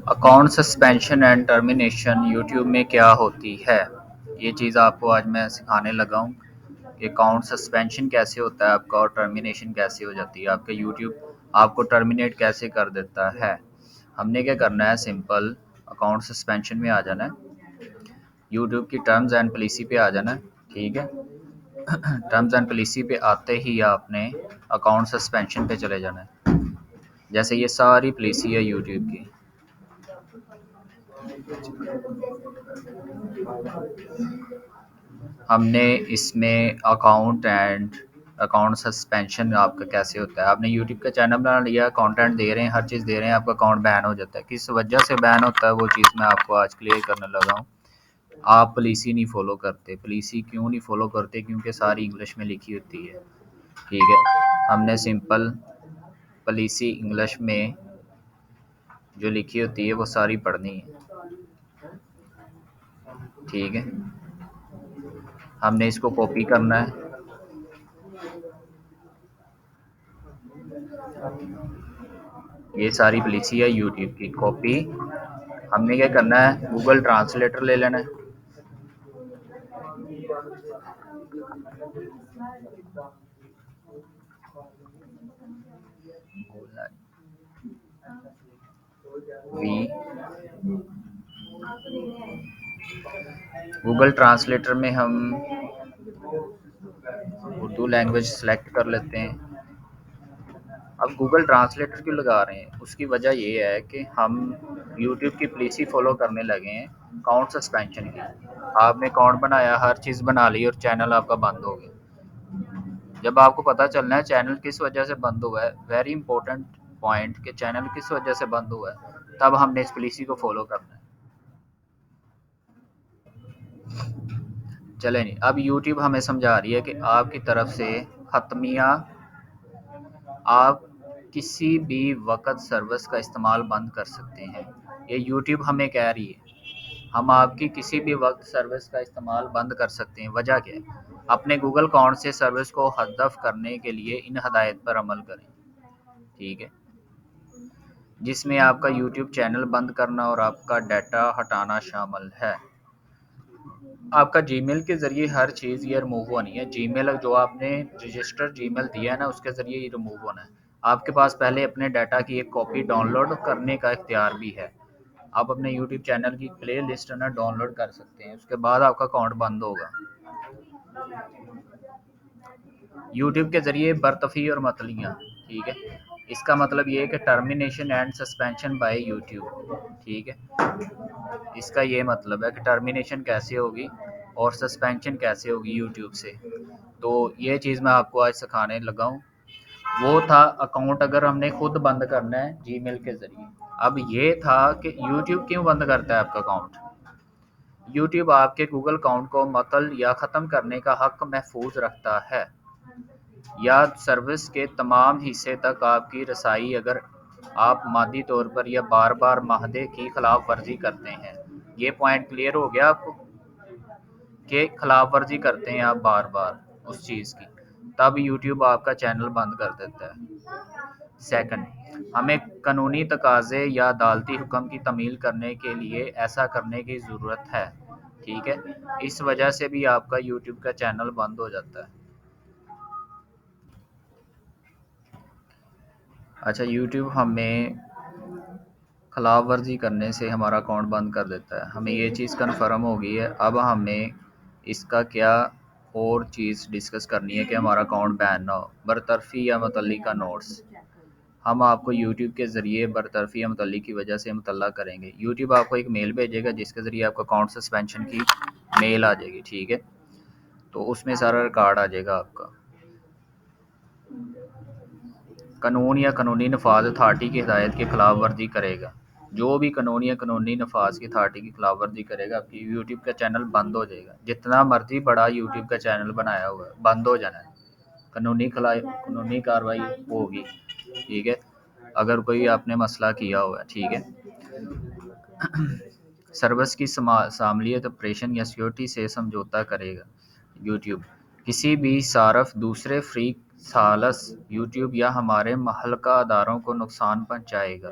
Account suspension and termination YouTube میں کیا ہوتی ہے، یہ چیز آپ کو آج میں سکھانے لگا ہوں کہ اکاؤنٹ سسپینشن کیسے ہوتا ہے آپ کا، اور ٹرمینیشن کیسے ہو جاتی ہے آپ کا، یوٹیوب آپ کو ٹرمینیٹ کیسے کر دیتا ہے۔ ہم نے کیا کرنا ہے، سمپل اکاؤنٹ سسپینشن میں آ جانا ہے، یوٹیوب کی ٹرمز اینڈ پالیسی پہ آ جانا ہے، ٹھیک ہے۔ ٹرمز اینڈ پالیسی پہ آتے ہی آپ نے اکاؤنٹ سسپینشن پہ چلے جانا ہے، جیسے یہ ساری پالیسی ہے یوٹیوب کی۔ ہم نے اس میں اکاؤنٹ سسپینشن آپ کا کیسے ہوتا ہے، آپ نے یوٹیوب کا چینل بنا لیا، کانٹینٹ دے رہے ہیں، ہر چیز دے رہے ہیں، آپ کا اکاؤنٹ بین ہو جاتا ہے۔ کس وجہ سے بین ہوتا ہے وہ چیز میں آپ کو آج کلیئر کرنے لگا ہوں۔ آپ پالیسی نہیں فالو کرتے، پالیسی کیوں نہیں فالو کرتے، کیونکہ ساری انگلش میں لکھی ہوتی ہے، ٹھیک ہے۔ ہم نے سمپل پالیسی انگلش میں جو لکھی ہوتی ہے وہ ساری پڑھنی ہے، ٹھیک ہے۔ ہم نے اس کو کاپی کرنا ہے، یہ ساری پالیسی ہے یوٹیوب کی کاپی۔ ہم نے کیا کرنا ہے، گوگل ٹرانسلیٹر لے لینا ہے، گوگل ٹرانسلیٹر میں ہم اردو لینگویج سلیکٹ کر لیتے ہیں۔ اب گوگل ٹرانسلیٹر کیوں لگا رہے ہیں، اس کی وجہ یہ ہے کہ ہم یوٹیوب کی پالیسی فالو کرنے لگے ہیں اکاؤنٹ سسپینشن کی۔ آپ نے اکاؤنٹ بنایا، ہر چیز بنا لی، اور چینل آپ کا بند ہو گیا۔ جب آپ کو پتہ چلنا ہے چینل کس وجہ سے بند ہوا ہے، ویری امپورٹنٹ پوائنٹ کہ چینل کس وجہ سے بند ہوا ہے، تب ہم نے اس پالیسی کو فالو کرنا ہے۔ چلیں نہیں، اب یوٹیوب ہمیں سمجھا رہی ہے کہ آپ کی طرف سے حتمیہ آپ کسی بھی وقت سروس کا استعمال بند کر سکتے ہیں، یہ یوٹیوب ہمیں کہہ رہی ہے ہم آپ کی کسی بھی وقت سروس کا استعمال بند کر سکتے ہیں۔ وجہ کیا ہے، اپنے گوگل اکاؤنٹ سے سروس کو حذف کرنے کے لیے ان ہدایت پر عمل کریں، ٹھیک ہے، جس میں آپ کا یوٹیوب چینل بند کرنا اور آپ کا ڈیٹا ہٹانا شامل ہے۔ آپ کا جی میل کے ذریعے ہر چیز یہ ریموو ہونی ہے، جی میل جو آپ نے رجسٹر جی میل دیا ہے نا، اس کے ذریعے یہ ریموو ہونا ہے۔ آپ کے پاس پہلے اپنے ڈیٹا کی ایک کاپی ڈاؤن لوڈ کرنے کا اختیار بھی ہے، آپ اپنے یوٹیوب چینل کی پلے لسٹ نا ڈاؤن لوڈ کر سکتے ہیں، اس کے بعد آپ کا اکاؤنٹ بند ہوگا۔ یوٹیوب کے ذریعے برطفی اور متلیاں، ٹھیک ہے، اس کا مطلب یہ ہے کہ termination and suspension by YouTube, ٹھیک ہے، اس کا یہ مطلب ہے کہ ٹرمینیشن کیسے ہوگی اور سسپینشن کیسے ہوگی یوٹیوب سے۔ تو یہ چیز میں آپ کو آج سکھانے لگا ہوں۔ وہ تھا اکاؤنٹ اگر ہم نے خود بند کرنا ہے جی میل کے ذریعے، اب یہ تھا کہ یوٹیوب کیوں بند کرتا ہے آپ کا اکاؤنٹ۔ یوٹیوب آپ کے گوگل اکاؤنٹ کو معطل یا ختم کرنے کا حق محفوظ رکھتا ہے، یا سروس کے تمام حصے تک آپ کی رسائی اگر آپ مادی طور پر یا بار بار معاہدے کی خلاف ورزی کرتے ہیں۔ یہ پوائنٹ کلیئر ہو گیا آپ کو کہ خلاف ورزی کرتے ہیں آپ بار بار اس چیز کی، تب یوٹیوب آپ کا چینل بند کر دیتا ہے۔ سیکنڈ، ہمیں قانونی تقاضے یا عدالتی حکم کی تعمیل کرنے کے لیے ایسا کرنے کی ضرورت ہے، ٹھیک ہے، اس وجہ سے بھی آپ کا یوٹیوب کا چینل بند ہو جاتا ہے۔ اچھا، یوٹیوب ہمیں خلاف ورزی کرنے سے ہمارا اکاؤنٹ بند کر دیتا ہے، ہمیں یہ چیز کنفرم ہو گئی ہے۔ اب ہمیں اس کا کیا اور چیز ڈسکس کرنی ہے کہ ہمارا اکاؤنٹ بین نہ ہو۔ برطرفی یا متعلقہ نوٹس، ہم آپ کو یوٹیوب کے ذریعے برطرفی یا متعلق کی وجہ سے مطلع کریں گے۔ یوٹیوب آپ کو ایک میل بھیجے گا جس کے ذریعے آپ کو اکاؤنٹ سسپینشن کی میل آ جائے گی، ٹھیک ہے، تو اس میں سارا ریکارڈ آ جائے گا آپ کا۔ قانون یا قانونی نفاذ اتھارٹی کی ہدایت کی خلاف ورزی کرے گا، جو بھی قانون یا قانونی نفاذ کی اتھارٹی کی خلاف ورزی کرے گا آپ کی یوٹیوب کا چینل بند ہو جائے گا۔ جتنا مرضی بڑا یوٹیوب کا چینل بنایا ہوا ہے بند ہو جانا ہے، قانونی کارروائی ہوگی، ٹھیک ہے، اگر کوئی آپ نے مسئلہ کیا ہوا ہے، ٹھیک ہے۔ سروس کی شاملیت، آپریشن یا سیکیورٹی سے سمجھوتا کرے گا یوٹیوب۔ کسی بھی صارف دوسرے فریق ثالث یوٹیوب یا ہمارے متعلقہ اداروں کو نقصان پہنچائے گا